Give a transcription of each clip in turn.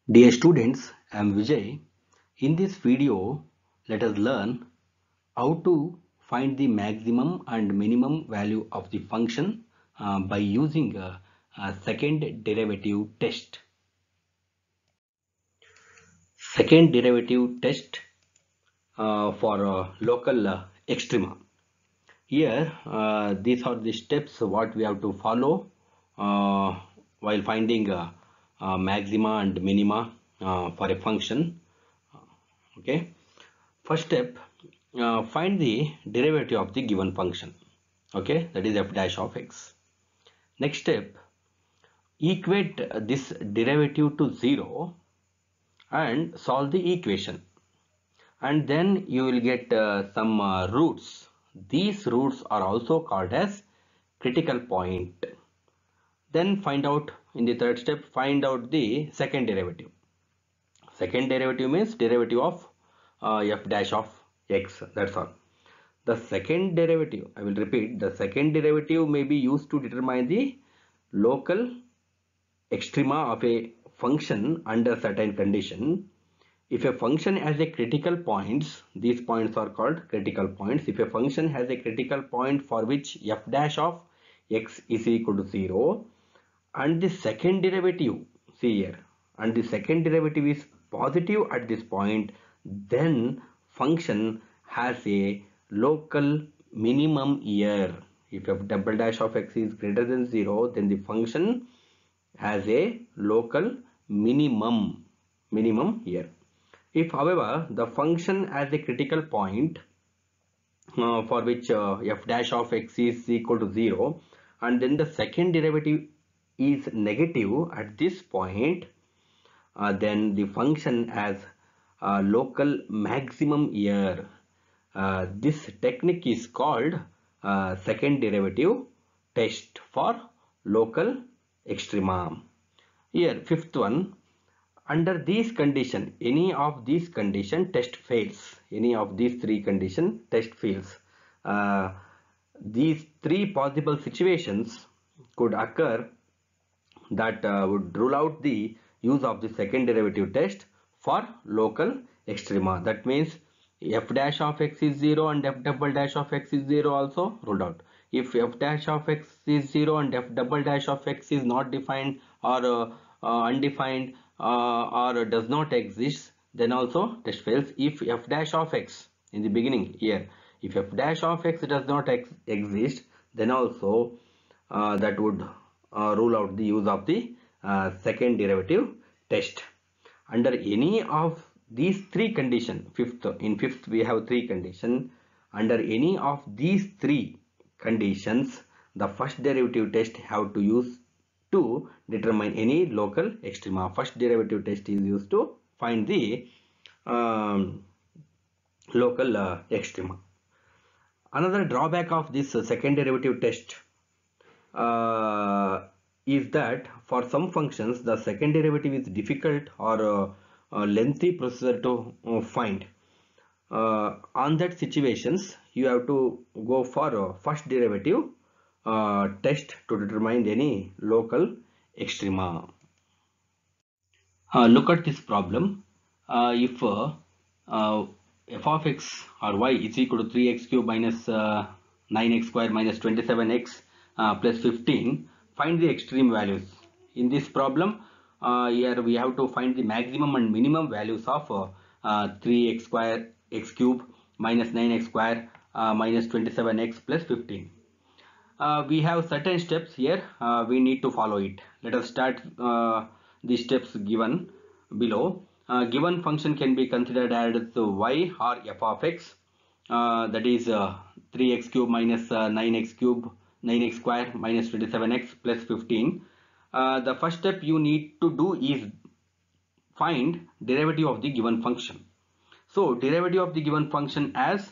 Dear students, I am Vijay. In this video, let us learn how to find the maximum and minimum value of the function by using a second derivative test. Second derivative test for local extrema. Here, these are the steps what we have to follow while finding maxima and minima for a function. Okay. First step, find the derivative of the given function. Okay, that is f dash of x. Next step, equate this derivative to 0 and solve the equation. And then you will get some roots. These roots are also called as critical point. Then find out in the third step, find out the second derivative. Second derivative means derivative of f dash of x. That's all. The second derivative, I will repeat, the second derivative may be used to determine the local extrema of a function under certain condition. If a function has a critical points, these points are called critical points. If a function has a critical point for which f dash of x is equal to 0 and the second derivative, see here, and the second derivative is positive at this point, then function has a local minimum here. If f double dash of x is greater than 0, then the function has a local minimum here. If however the function has a critical point for which f dash of x is equal to 0 and then the second derivative is negative at this point, then the function has a local maximum here. This technique is called second derivative test for local extrema. Here fifth one, under these condition, any of these condition test fails. Any of these three condition test fails. These three possible situations could occur that would rule out the use of the second derivative test for local extrema. That means f dash of x is 0 and f double dash of x is 0 also ruled out. If f dash of x is 0 and f double dash of x is not defined or undefined or does not exist, then also test fails. If f dash of x in the beginning here, if f dash of x does not exist, then also that would rule out the use of the second derivative test. Under any of these three conditions, in fifth we have three conditions. Under any of these three conditions, the first derivative test have to use to determine any local extrema. First derivative test is used to find the local extrema. Another drawback of this second derivative test is that for some functions the second derivative is difficult or a lengthy procedure to find. On that situations you have to go for first derivative test to determine any local extrema. Look at this problem. If f of x or y is equal to 3x cube minus 9x square minus 27x plus 15, find the extreme values. In this problem, here we have to find the maximum and minimum values of 3x square x cube minus 9x square minus 27x plus 15. We have certain steps here, we need to follow it. Let us start the steps given below. Given function can be considered as y or f of x, that is 3x cube minus 9x square minus 27x plus 15. The first step you need to do is find derivative of the given function. So derivative of the given function as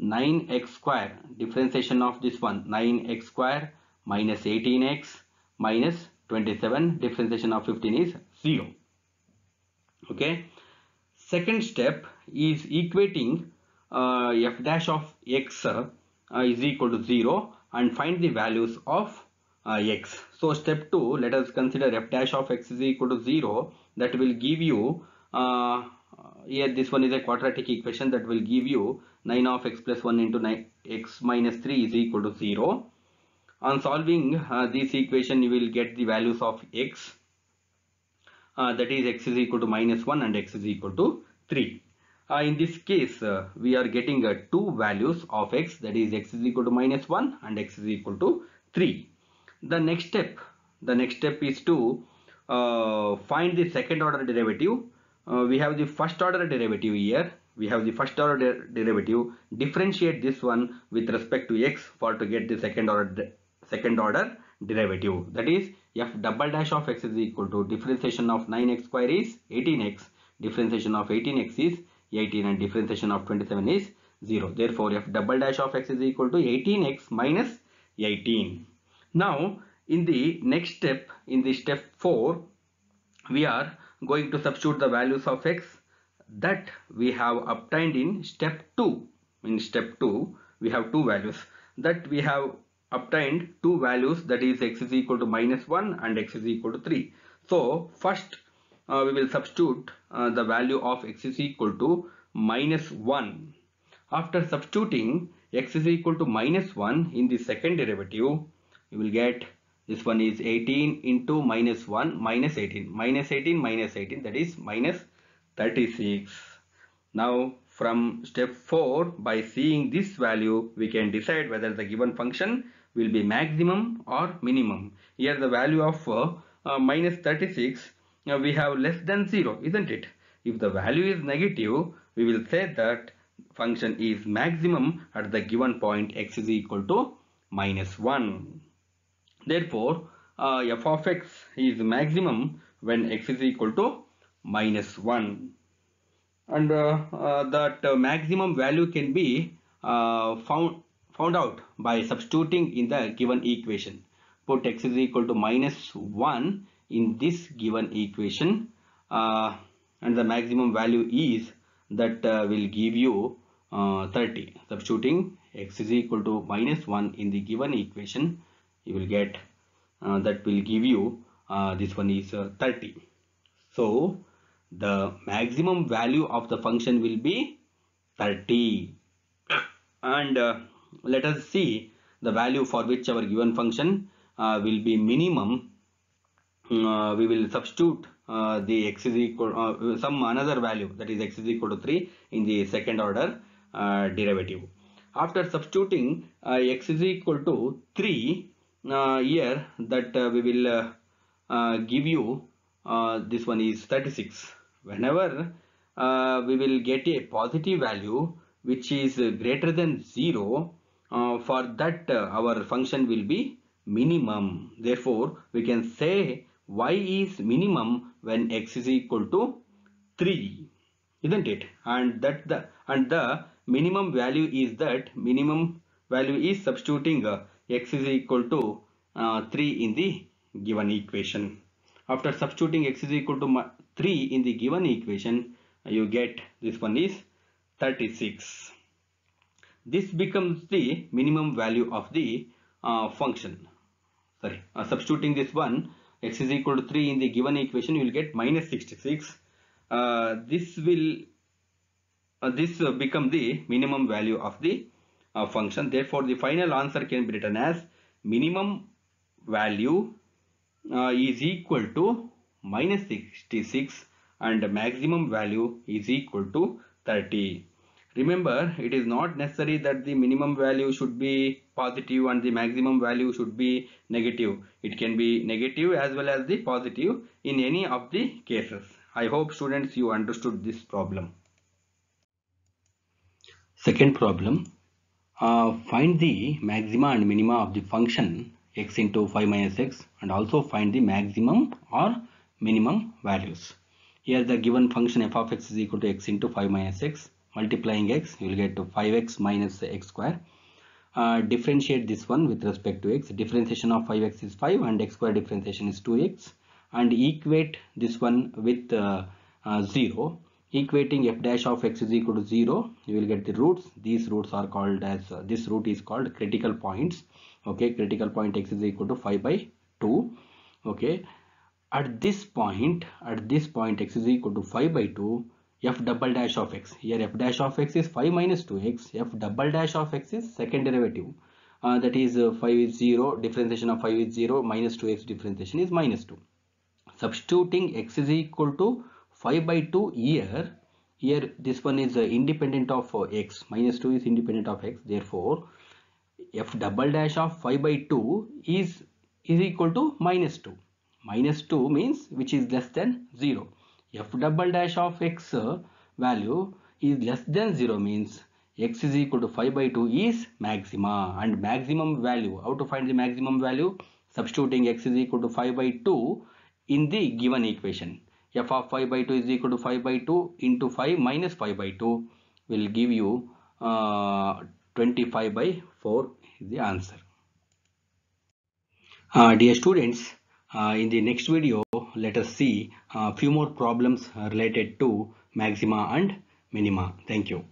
9x square, differentiation of this one, 9x square minus 18x minus 27, differentiation of 15 is 0. Okay. Second step is equating f dash of x is equal to 0 and find the values of x. So step 2, let us consider f dash of x is equal to 0 that will give you here this one is a quadratic equation that will give you 9 of x plus 1 into 9 x minus 3 is equal to 0. On solving this equation, you will get the values of x, that is x is equal to minus 1 and x is equal to 3. In this case, we are getting two values of x, that is x is equal to minus 1 and x is equal to 3. The next step is to find the second order derivative. We have the first order derivative here. We have the first order derivative. Differentiate this one with respect to x for to get the second order derivative. That is f double dash of x is equal to differentiation of 9x square is 18x. Differentiation of 18x is 18 and differentiation of 27 is 0. Therefore, f double dash of x is equal to 18x minus 18. Now, in the next step, in the step 4, we are going to substitute the values of x that we have obtained in step 2. In step 2, we have two values that we have obtained two values, that is x is equal to minus 1 and x is equal to 3. So first we will substitute the value of x is equal to minus 1. After substituting x is equal to minus 1 in the second derivative, you will get this one is 18 into minus 1 minus 18. Minus 18 minus 18, that is minus 36. Now from step 4, by seeing this value, we can decide whether the given function will be maximum or minimum. Here the value of minus 36, we have less than 0, isn't it? If the value is negative, we will say that function is maximum at the given point x is equal to minus 1. Therefore, f of x is maximum when x is equal to minus 1. And that maximum value can be found out by substituting in the given equation. Put x is equal to minus 1 in this given equation, and the maximum value is that will give you 30. Substituting x is equal to minus 1 in the given equation, you will get that will give you this one is 30. So the maximum value of the function will be 30. And let us see the value for which our given function will be minimum. We will substitute the x is equal some another value, that is x is equal to 3 in the second order derivative. After substituting x is equal to 3 here, that we will give you this one is 36. Whenever we will get a positive value which is greater than 0, for that our function will be minimum. Therefore, we can say y is minimum when x is equal to 3, isn't it? And that the minimum value is substituting x is equal to 3 in the given equation. After substituting x is equal to 3 in the given equation, you get this one is 36. This becomes the minimum value of the function. Substituting this one, x is equal to 3 in the given equation, you will get minus 66. This will become the minimum value of the function. Therefore, the final answer can be written as minimum value is equal to minus 66 and maximum value is equal to 30. Remember, it is not necessary that the minimum value should be positive and the maximum value should be negative. It can be negative as well as the positive in any of the cases. I hope students you understood this problem. Second problem, find the maxima and minima of the function x into 5 minus x and also find the maximum or minimum values. Here the given function f of x is equal to x into 5 minus x. Multiplying x, you will get to 5x minus x square. Differentiate this one with respect to x. Differentiation of 5x is 5 and x square differentiation is 2x. And equate this one with 0. Equating f dash of x is equal to 0, you will get the roots. These roots are called as, this root is called critical points. Okay, critical point x is equal to 5 by 2. Okay, at this point x is equal to 5 by 2, f double dash of x. Here f dash of x is 5 minus 2x. F double dash of x is second derivative. That is 5 is 0. Differentiation of 5 is 0. Minus 2x differentiation is minus 2. Substituting x is equal to 5 by 2 here. Here this one is independent of x. Minus 2 is independent of x. Therefore, f double dash of 5 by 2 is equal to minus 2. Minus 2 means which is less than 0. F double dash of x value is less than 0 means x is equal to 5 by 2 is maxima, and maximum value, how to find the maximum value? Substituting x is equal to 5 by 2 in the given equation. F of 5 by 2 is equal to 5 by 2 into 5 minus 5 by 2 will give you 25 by 4 is the answer. Dear students, in the next video, let us see a few more problems related to maxima and minima. Thank you.